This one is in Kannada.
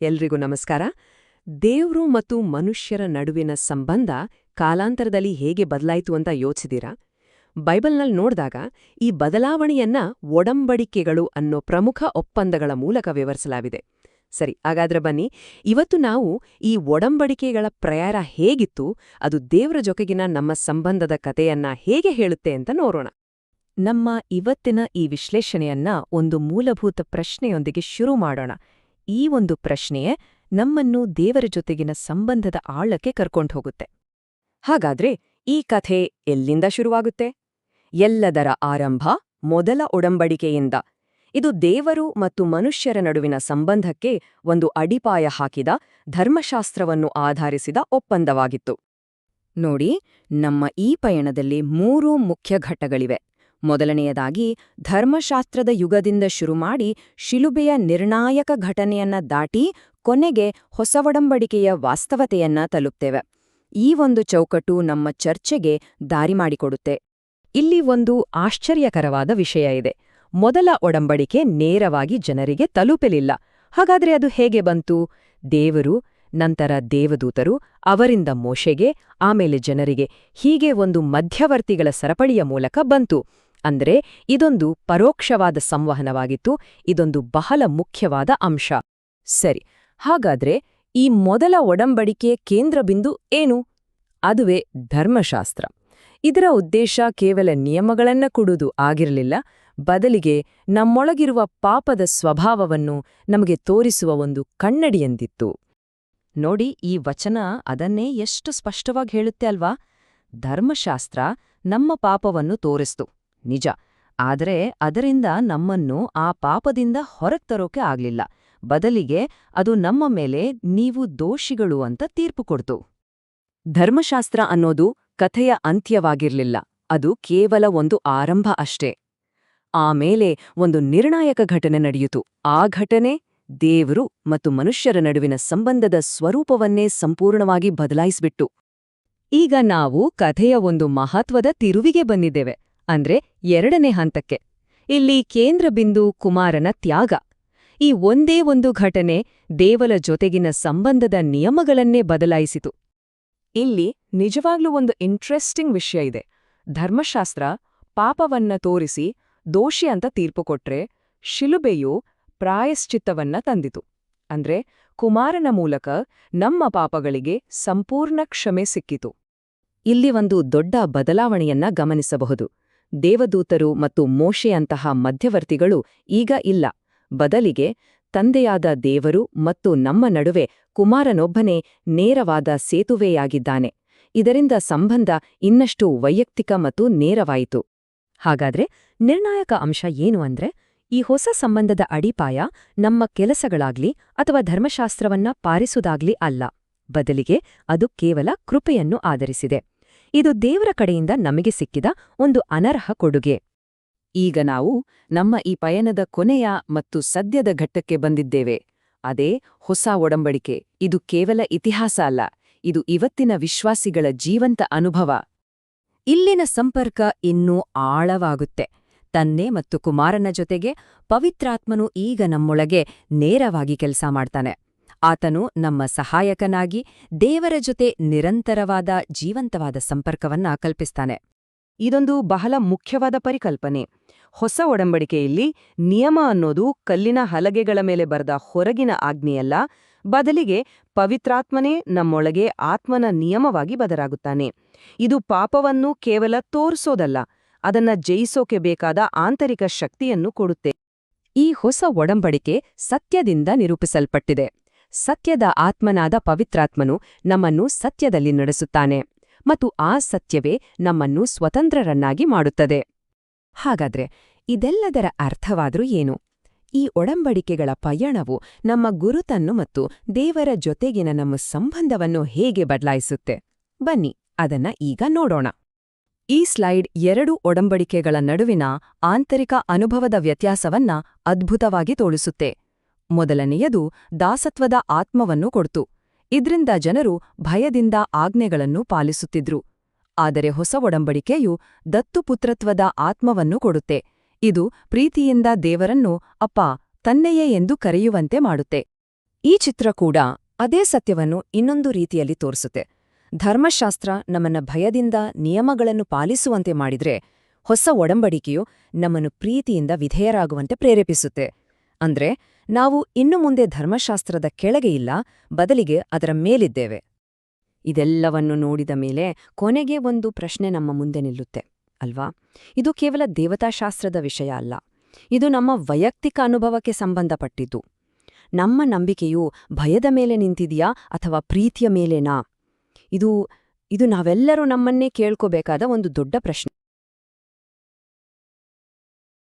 ಎಲ್ರಿಗೂ ನಮಸ್ಕಾರ. ದೇವ್ರು ಮತ್ತು ಮನುಷ್ಯರ ನಡುವಿನ ಸಂಬಂಧ ಕಾಲಾಂತರದಲ್ಲಿ ಹೇಗೆ ಬದಲಾಯಿತು ಅಂತ ಯೋಚಿಸಿದೀರಾ? ಬೈಬಲ್ನಲ್ಲಿ ನೋಡಿದಾಗ ಈ ಬದಲಾವಣೆಯನ್ನ ಒಡಂಬಡಿಕೆಗಳು ಅನ್ನೋ ಪ್ರಮುಖ ಒಪ್ಪಂದಗಳ ಮೂಲಕ ವಿವರಿಸಲಾಗಿದೆ. ಸರಿ, ಹಾಗಾದ್ರೆ ಬನ್ನಿ, ಇವತ್ತು ನಾವು ಈ ಒಡಂಬಡಿಕೆಗಳ ಪ್ರಯಾಣ ಹೇಗಿತ್ತು, ಅದು ದೇವ್ರ ಜೊತೆಗಿನ ನಮ್ಮ ಸಂಬಂಧದ ಕಥೆಯನ್ನ ಹೇಗೆ ಹೇಳುತ್ತೆ ಅಂತ ನೋಡೋಣ. ನಮ್ಮ ಇವತ್ತಿನ ಈ ವಿಶ್ಲೇಷಣೆಯನ್ನ ಒಂದು ಮೂಲಭೂತ ಪ್ರಶ್ನೆಯೊಂದಿಗೆ ಶುರು ಮಾಡೋಣ. ಈ ಒಂದು ಪ್ರಶ್ನೆಯೇ ನಮ್ಮನ್ನು ದೇವರ ಜೊತೆಗಿನ ಸಂಬಂಧದ ಆಳಕ್ಕೆ ಕರ್ಕೊಂಡು ಹೋಗುತ್ತೆ. ಹಾಗಾದ್ರೆ ಈ ಕಥೆ ಎಲ್ಲಿಂದ ಶುರುವಾಗುತ್ತೆ? ಎಲ್ಲದರ ಆರಂಭ ಮೊದಲ ಒಡಂಬಡಿಕೆಯಿಂದ. ಇದು ದೇವರು ಮತ್ತು ಮನುಷ್ಯರ ನಡುವಿನ ಸಂಬಂಧಕ್ಕೆ ಒಂದು ಅಡಿಪಾಯ ಹಾಕಿದ, ಧರ್ಮಶಾಸ್ತ್ರವನ್ನು ಆಧರಿಸಿದ ಒಪ್ಪಂದವಾಗಿತ್ತು. ನೋಡಿ, ನಮ್ಮ ಈ ಪಯಣದಲ್ಲಿ 3 ಮುಖ್ಯ ಘಟ್ಟಗಳಿವೆ. ಮೊದಲನೆಯದಾಗಿ, ಧರ್ಮಶಾಸ್ತ್ರದ ಯುಗದಿಂದ ಶುರುಮಾಡಿ ಶಿಲುಬೆಯ ನಿರ್ಣಾಯಕ ಘಟನೆಯನ್ನ ದಾಟಿ ಕೊನೆಗೆ ಹೊಸ ಒಡಂಬಡಿಕೆಯ ವಾಸ್ತವತೆಯನ್ನ ತಲುಪ್ತೇವೆ. ಈ ಒಂದು ಚೌಕಟ್ಟು ನಮ್ಮ ಚರ್ಚೆಗೆ ದಾರಿ ಮಾಡಿಕೊಡುತ್ತೆ. ಇಲ್ಲಿ ಒಂದು ಆಶ್ಚರ್ಯಕರವಾದ ವಿಷಯ ಇದೆ. ಮೊದಲ ಒಡಂಬಡಿಕೆ ನೇರವಾಗಿ ಜನರಿಗೆ ತಲುಪಲಿಲ್ಲ. ಹಾಗಾದ್ರೆ ಅದು ಹೇಗೆ ಬಂತು? ದೇವರು, ನಂತರ ದೇವದೂತರು, ಅವರಿಂದ ಮೋಶೆಗೆ, ಆಮೇಲೆ ಜನರಿಗೆ, ಹೀಗೆ ಒಂದು ಮಧ್ಯವರ್ತಿಗಳ ಸರಪಳಿಯ ಮೂಲಕ ಬಂತು. ಅಂದ್ರೆ ಇದೊಂದು ಪರೋಕ್ಷವಾದ ಸಂವಹನವಾಗಿತ್ತು. ಇದೊಂದು ಬಹಳ ಮುಖ್ಯವಾದ ಅಂಶ. ಸರಿ, ಹಾಗಾದ್ರೆ ಈ ಮೊದಲ ಒಡಂಬಡಿಕೆಯ ಕೇಂದ್ರಬಿಂದು ಏನು? ಅದುವೇ ಧರ್ಮಶಾಸ್ತ್ರ. ಇದರ ಉದ್ದೇಶ ಕೇವಲ ನಿಯಮಗಳನ್ನ ಕೊಡುವುದು ಆಗಿರಲಿಲ್ಲ, ಬದಲಿಗೆ ನಮ್ಮೊಳಗಿರುವ ಪಾಪದ ಸ್ವಭಾವವನ್ನು ನಮಗೆ ತೋರಿಸುವ ಒಂದು ಕನ್ನಡಿಯಂದಿತ್ತು. ನೋಡಿ, ಈ ವಚನ ಅದನ್ನೇ ಎಷ್ಟು ಸ್ಪಷ್ಟವಾಗಿ ಹೇಳುತ್ತೆ ಅಲ್ವಾ? ಧರ್ಮಶಾಸ್ತ್ರ ನಮ್ಮ ಪಾಪವನ್ನು ತೋರಿಸ್ತು, ನಿಜ. ಆದರೆ ಅದರಿಂದ ನಮ್ಮನ್ನು ಆ ಪಾಪದಿಂದ ಹೊರಗೆ ತರೋಕೆ ಆಗ್ಲಿಲ್ಲ. ಬದಲಿಗೆ ಅದು ನಮ್ಮ ಮೇಲೆ ನೀವು ದೋಷಿಗಳು ಅಂತ ತೀರ್ಪು ಕೊಡ್ತು. ಧರ್ಮಶಾಸ್ತ್ರ ಅನ್ನೋದು ಕಥೆಯ ಅಂತ್ಯವಾಗಿರ್ಲಿಲ್ಲ, ಅದು ಕೇವಲ ಒಂದು ಆರಂಭ ಅಷ್ಟೇ. ಆಮೇಲೆ ಒಂದು ನಿರ್ಣಾಯಕ ಘಟನೆ ನಡೆಯಿತು. ಆ ಘಟನೆ ದೇವರು ಮತ್ತು ಮನುಷ್ಯರ ನಡುವಿನ ಸಂಬಂಧದ ಸ್ವರೂಪವನ್ನೇ ಸಂಪೂರ್ಣವಾಗಿ ಬದಲಾಯಿಸ್ಬಿಟ್ಟು. ಈಗ ನಾವು ಕಥೆಯ ಒಂದು ಮಹತ್ವದ ತಿರುವಿಗೆ ಬಂದಿದ್ದೇವೆ, ಅಂದ್ರೆ 2ನೇ ಹಂತಕ್ಕೆ. ಇಲ್ಲಿ ಕೇಂದ್ರಬಿಂದು ಕುಮಾರನ ತ್ಯಾಗ. ಈ ಒಂದೇ ಒಂದು ಘಟನೆ ದೇವರ ಜೊತೆಗಿನ ಸಂಬಂಧದ ನಿಯಮಗಳನ್ನೇ ಬದಲಾಯಿಸಿತು. ಇಲ್ಲಿ ನಿಜವಾಗ್ಲೂ ಒಂದು ಇಂಟ್ರೆಸ್ಟಿಂಗ್ ವಿಷಯ ಇದೆ. ಧರ್ಮಶಾಸ್ತ್ರ ಪಾಪವನ್ನ ತೋರಿಸಿ ದೋಷಿ ಅಂತ ತೀರ್ಪು ಕೊಟ್ರೆ, ಶಿಲುಬೆಯು ಪ್ರಾಯಶ್ಚಿತ್ತವನ್ನ ತಂದಿತು. ಅಂದ್ರೆ ಕುಮಾರನ ಮೂಲಕ ನಮ್ಮ ಪಾಪಗಳಿಗೆ ಸಂಪೂರ್ಣ ಕ್ಷಮೆ ಸಿಕ್ಕಿತು. ಇಲ್ಲಿ ಒಂದು ದೊಡ್ಡ ಬದಲಾವಣೆಯನ್ನ ಗಮನಿಸಬಹುದು. ದೇವದೂತರು ಮತ್ತು ಮೋಶೆಯಂತಹ ಮಧ್ಯವರ್ತಿಗಳು ಈಗ ಇಲ್ಲ. ಬದಲಿಗೆ ತಂದೆಯಾದ ದೇವರು ಮತ್ತು ನಮ್ಮ ನಡುವೆ ಕುಮಾರನೊಬ್ಬನೇ ನೇರವಾದ ಸೇತುವೆಯಾಗಿದ್ದಾನೆ. ಇದರಿಂದ ಸಂಬಂಧ ಇನ್ನಷ್ಟು ವೈಯಕ್ತಿಕ ಮತ್ತು ನೇರವಾಯಿತು. ಹಾಗಾದ್ರೆ ನಿರ್ಣಾಯಕ ಅಂಶ ಏನು ಅಂದ್ರೆ, ಈ ಹೊಸ ಸಂಬಂಧದ ಅಡಿಪಾಯ ನಮ್ಮ ಕೆಲಸಗಳಾಗ್ಲಿ ಅಥವಾ ಧರ್ಮಶಾಸ್ತ್ರವನ್ನ ಪಾಲಿಸುವುದಾಗ್ಲಿ ಅಲ್ಲ. ಬದಲಿಗೆ ಅದು ಕೇವಲ ಕೃಪೆಯನ್ನು ಆಧರಿಸಿದೆ. ಇದು ದೇವರ ಕಡೆಯಿಂದ ನಮಗೆ ಸಿಕ್ಕಿದ ಒಂದು ಅನರ್ಹ ಕೊಡುಗೆ. ಈಗ ನಾವು ನಮ್ಮ ಈ ಪಯಣದ ಕೊನೆಯ ಮತ್ತು ಸದ್ಯದ ಘಟ್ಟಕ್ಕೆ ಬಂದಿದ್ದೇವೆ. ಅದೇ ಹೊಸ ಒಡಂಬಡಿಕೆ. ಇದು ಕೇವಲ ಇತಿಹಾಸ ಅಲ್ಲ, ಇದು ಇವತ್ತಿನ ವಿಶ್ವಾಸಿಗಳ ಜೀವಂತ ಅನುಭವ. ಇಲ್ಲಿನ ಸಂಪರ್ಕ ಇನ್ನೂ ಆಳವಾಗುತ್ತೆ. ತಂದೆ ಮತ್ತು ಕುಮಾರನ ಜೊತೆಗೆ ಪವಿತ್ರಾತ್ಮನು ಈಗ ನಮ್ಮೊಳಗೆ ನೇರವಾಗಿ ಕೆಲಸ ಮಾಡ್ತಾನೆ. ಆತನು ನಮ್ಮ ಸಹಾಯಕನಾಗಿ ದೇವರ ಜೊತೆ ನಿರಂತರವಾದ ಜೀವಂತವಾದ ಸಂಪರ್ಕವನ್ನ ಕಲ್ಪಿಸ್ತಾನೆ. ಇದೊಂದು ಬಹಳ ಮುಖ್ಯವಾದ ಪರಿಕಲ್ಪನೆ. ಹೊಸ ಒಡಂಬಡಿಕೆಯಲ್ಲಿ ನಿಯಮ ಅನ್ನೋದು ಕಲ್ಲಿನ ಹಲಗೆಗಳ ಮೇಲೆ ಬರೆದ ಹೊರಗಿನ ಆಜ್ಞೆಯಲ್ಲ, ಬದಲಿಗೆ ಪವಿತ್ರಾತ್ಮನೇ ನಮ್ಮೊಳಗೆ ಆತ್ಮನ ನಿಯಮವಾಗಿ ಬದಲಾಗುತ್ತಾನೆ. ಇದು ಪಾಪವನ್ನು ಕೇವಲ ತೋರಿಸೋದಲ್ಲ, ಅದನ್ನ ಜಯಿಸೋಕೆ ಬೇಕಾದ ಆಂತರಿಕ ಶಕ್ತಿಯನ್ನು ಕೊಡುತ್ತೆ. ಈ ಹೊಸ ಒಡಂಬಡಿಕೆ ಸತ್ಯದಿಂದ ನಿರೂಪಿಸಲ್ಪಟ್ಟಿದೆ. ಸತ್ಯದ ಆತ್ಮನಾದ ಪವಿತ್ರಾತ್ಮನು ನಮ್ಮನ್ನು ಸತ್ಯದಲ್ಲಿ ನಡೆಸುತ್ತಾನೆ, ಮತ್ತು ಆ ಸತ್ಯವೇ ನಮ್ಮನ್ನು ಸ್ವತಂತ್ರರನ್ನಾಗಿ ಮಾಡುತ್ತದೆ. ಹಾಗಾದ್ರೆ ಇದೆಲ್ಲದರ ಅರ್ಥವಾದ್ರೂ ಏನು? ಈ ಒಡಂಬಡಿಕೆಗಳ ಪಯಣವು ನಮ್ಮ ಗುರುತನ್ನು ಮತ್ತು ದೇವರ ಜೊತೆಗಿನ ನಮ್ಮ ಸಂಬಂಧವನ್ನು ಹೇಗೆ ಬದಲಾಯಿಸುತ್ತೆ? ಬನ್ನಿ, ಅದನ್ನ ಈಗ ನೋಡೋಣ. ಈ ಸ್ಲೈಡ್ 2 ಒಡಂಬಡಿಕೆಗಳ ನಡುವಿನ ಆಂತರಿಕ ಅನುಭವದ ವ್ಯತ್ಯಾಸವನ್ನ ಅದ್ಭುತವಾಗಿ ತೋರಿಸುತ್ತೆ. ಮೊದಲನೆಯದು ದಾಸತ್ವದ ಆತ್ಮವನ್ನು ಕೊಡ್ತು. ಇದ್ರಿಂದ ಜನರು ಭಯದಿಂದ ಆಜ್ಞೆಗಳನ್ನು ಪಾಲಿಸುತ್ತಿದ್ರು. ಆದರೆ ಹೊಸ ಒಡಂಬಡಿಕೆಯು ದತ್ತುಪುತ್ರತ್ವದ ಆತ್ಮವನ್ನು ಕೊಡುತ್ತೆ. ಇದು ಪ್ರೀತಿಯಿಂದ ದೇವರನ್ನು ಅಪ್ಪ, ತನ್ನೆಯೇ ಎಂದು ಕರೆಯುವಂತೆ ಮಾಡುತ್ತೆ. ಈ ಚಿತ್ರ ಕೂಡ ಅದೇ ಸತ್ಯವನ್ನು ಇನ್ನೊಂದು ರೀತಿಯಲ್ಲಿ ತೋರಿಸುತ್ತೆ. ಧರ್ಮಶಾಸ್ತ್ರ ನಮ್ಮನ್ನ ಭಯದಿಂದ ನಿಯಮಗಳನ್ನು ಪಾಲಿಸುವಂತೆ ಮಾಡಿದ್ರೆ, ಹೊಸ ಒಡಂಬಡಿಕೆಯು ನಮ್ಮನ್ನು ಪ್ರೀತಿಯಿಂದ ವಿಧೇಯರಾಗುವಂತೆ ಪ್ರೇರೇಪಿಸುತ್ತೆ. ಅಂದ್ರೆ ನಾವು ಇನ್ನು ಮುಂದೆ ಧರ್ಮಶಾಸ್ತ್ರದ ಕೆಳಗೆ ಇಲ್ಲ, ಬದಲಿಗೆ ಅದರ ಮೇಲಿದ್ದೇವೆ. ಇದೆಲ್ಲವನ್ನು ನೋಡಿದ ಮೇಲೆ ಕೊನೆಗೆ ಒಂದು ಪ್ರಶ್ನೆ ನಮ್ಮ ಮುಂದೆ ನಿಲ್ಲುತ್ತೆ ಅಲ್ವಾ? ಇದು ಕೇವಲ ದೇವತಾಶಾಸ್ತ್ರದ ವಿಷಯ ಅಲ್ಲ, ಇದು ನಮ್ಮ ವೈಯಕ್ತಿಕ ಅನುಭವಕ್ಕೆ ಸಂಬಂಧಪಟ್ಟಿದ್ದು. ನಮ್ಮ ನಂಬಿಕೆಯು ಭಯದ ಮೇಲೆ ನಿಂತಿದೆಯಾ ಅಥವಾ ಪ್ರೀತಿಯ ಮೇಲೇನಾ? ಇದು ನಾವೆಲ್ಲರೂ ನಮ್ಮನ್ನೇ ಕೇಳ್ಕೋಬೇಕಾದ ಒಂದು ದೊಡ್ಡ ಪ್ರಶ್ನೆ.